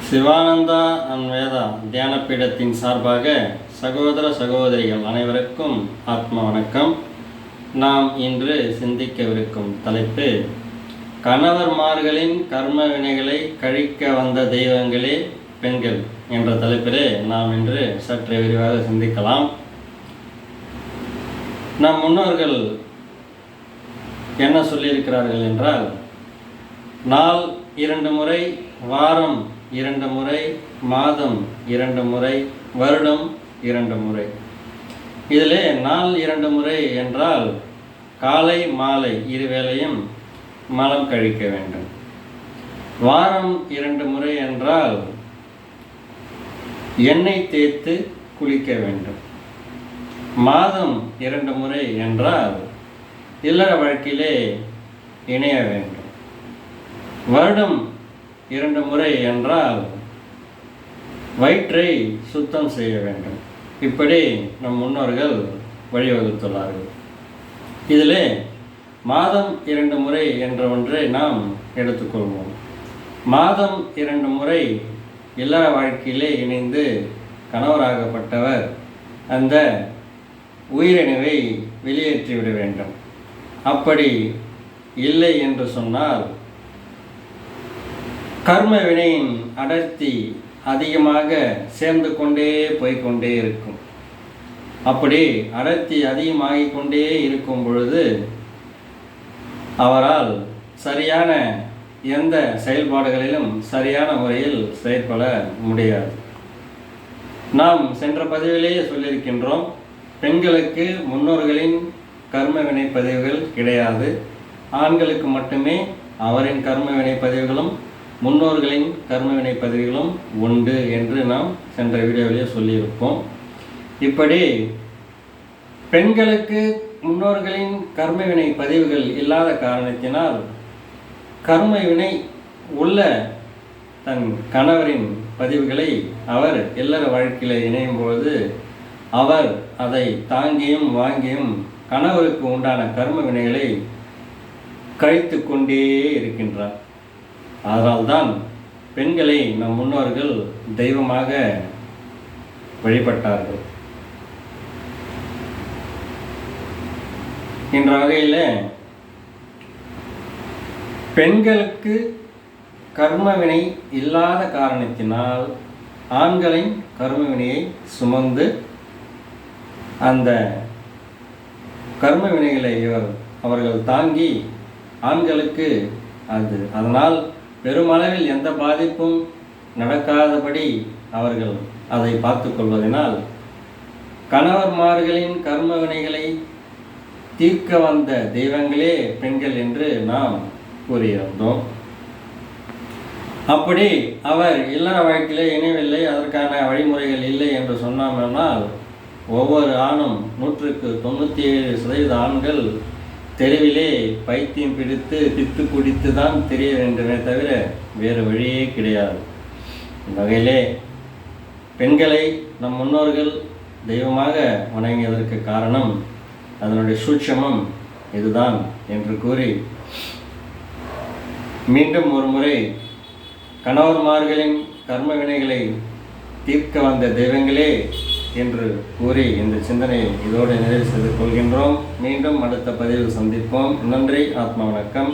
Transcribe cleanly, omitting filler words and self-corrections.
சிவானந்தா வேதா தியான பீடத்தின் சார்பாக சகோதர சகோதரிகள் அனைவருக்கும் ஆத்ம வணக்கம். நாம் இன்று சிந்திக்கவிருக்கும் தலைப்பு, கணவர்மார்களின் கர்ம வினைகளை கழிக்க வந்த தெய்வங்களே பெண்கள் என்ற தலைப்பிலே நாம் இன்று சற்று விரிவாக சிந்திக்கலாம். நம் முன்னோர்கள் என்ன சொல்லியிருக்கிறார்கள் என்றால், நாள் 2 முறை, வாரம் 2 முறை, மாதம் 2 முறை, வருடம் 2 முறை. இதிலே நாள் 2 முறை என்றால் காலை மாலை இருவேளையும் மலம் கழிக்க வேண்டும். வாரம் 2 முறை என்றால் எண்ணெய் தேய்த்து குளிக்க வேண்டும். மாதம் 2 முறை என்றால் இல்லற வழக்கிலே இணைய வேண்டும். வருடம் 2 முறை என்றால் வயிற்றை சுத்தம் செய்ய வேண்டும். இப்படி நம் முன்னோர்கள் வழிவகுத்துள்ளார்கள். இதிலே மாதம் 2 முறை என்ற ஒன்றை நாம் எடுத்துக்கொள்வோம். மாதம் 2 முறை இல்லற வாழ்க்கையிலே இணைந்து கணவராகப்பட்டவர் அந்த உயிரினவை வெளியேற்றிவிட வேண்டும். அப்படி இல்லை என்று சொன்னால் கர்ம வினையின் அடர்த்தி அதிகமாக சேர்ந்து கொண்டே போய்கொண்டே இருக்கும். அப்படி அடர்த்தி அதிகமாகிக் கொண்டே இருக்கும் பொழுது அவரால் சரியான எந்த செயல்பாடுகளிலும் சரியான முறையில் செயல்பட முடியாது. நாம் சென்ற பதிவிலேயே சொல்லியிருக்கின்றோம், பெண்களுக்கு முன்னோர்களின் கர்ம வினை பதிவுகள் கிடையாது. ஆண்களுக்கு மட்டுமே அவரின் கர்ம வினை பதிவுகளும் முன்னோர்களின் கர்ம வினை பதிவுகளும் உண்டு என்று நாம் சென்ற வீடியோவிலேயே சொல்லியிருப்போம். இப்படி பெண்களுக்கு முன்னோர்களின் கர்ம வினை பதிவுகள் இல்லாத காரணத்தினால் கர்ம வினை உள்ள தன் கணவரின் பதிவுகளை அவர் இல்லற வாழ்க்கையில் இணையும் பொழுது அவர் அதை தாங்கியும் வாங்கியும் கணவருக்கு உண்டான கர்ம வினைகளை கழித்து கொண்டே இருக்கின்றார். அதனால்தான் பெண்களை நம் முன்னோர்கள் தெய்வமாக வழிபட்டார்கள். என்ற வகையில் பெண்களுக்கு கர்மவினை இல்லாத காரணத்தினால் ஆண்களின் கர்மவினையை சுமந்து அந்த கர்ம வினைகளை அவர்கள் தாங்கி ஆண்களுக்கு அதனால் பெருமளவில் எந்த பாதிப்பும் நடக்காதபடி அவர்கள் அதை பார்த்து கொள்வதனால் கணவர்மார்களின் கர்ம வினைகளை தீர்க்க வந்த தெய்வங்களே பெண்கள் என்று நாம் கூறியிருந்தோம். அப்படி அவர் இல்லற வாழ்க்கையிலே இணையவில்லை, அதற்கான வழிமுறைகள் இல்லை என்று சொன்னோம்னால் ஒவ்வொரு ஆணும் 197% ஆண்கள் தெருவிலே பைத்தியம் பிடித்து பித்து குடித்து தான் தெரிய வேண்டுமே தவிர வேறு வழியே கிடையாது. இந்த வகையிலே பெண்களை நம் முன்னோர்கள் தெய்வமாக வணங்கியதற்கு காரணம் அதனுடைய சூட்சமம் இதுதான் என்று கூறி, மீண்டும் ஒரு முறை கணவர்மார்களின் கர்ம வினைகளை தீர்க்க வந்த தெய்வங்களே என்று கூறி இந்த சிந்தனையை இதோடு நிறைவு செய்து கொள்கின்றோம். மீண்டும் அடுத்த பதிவில் சந்திப்போம். நன்றி. ஆத்ம வணக்கம்.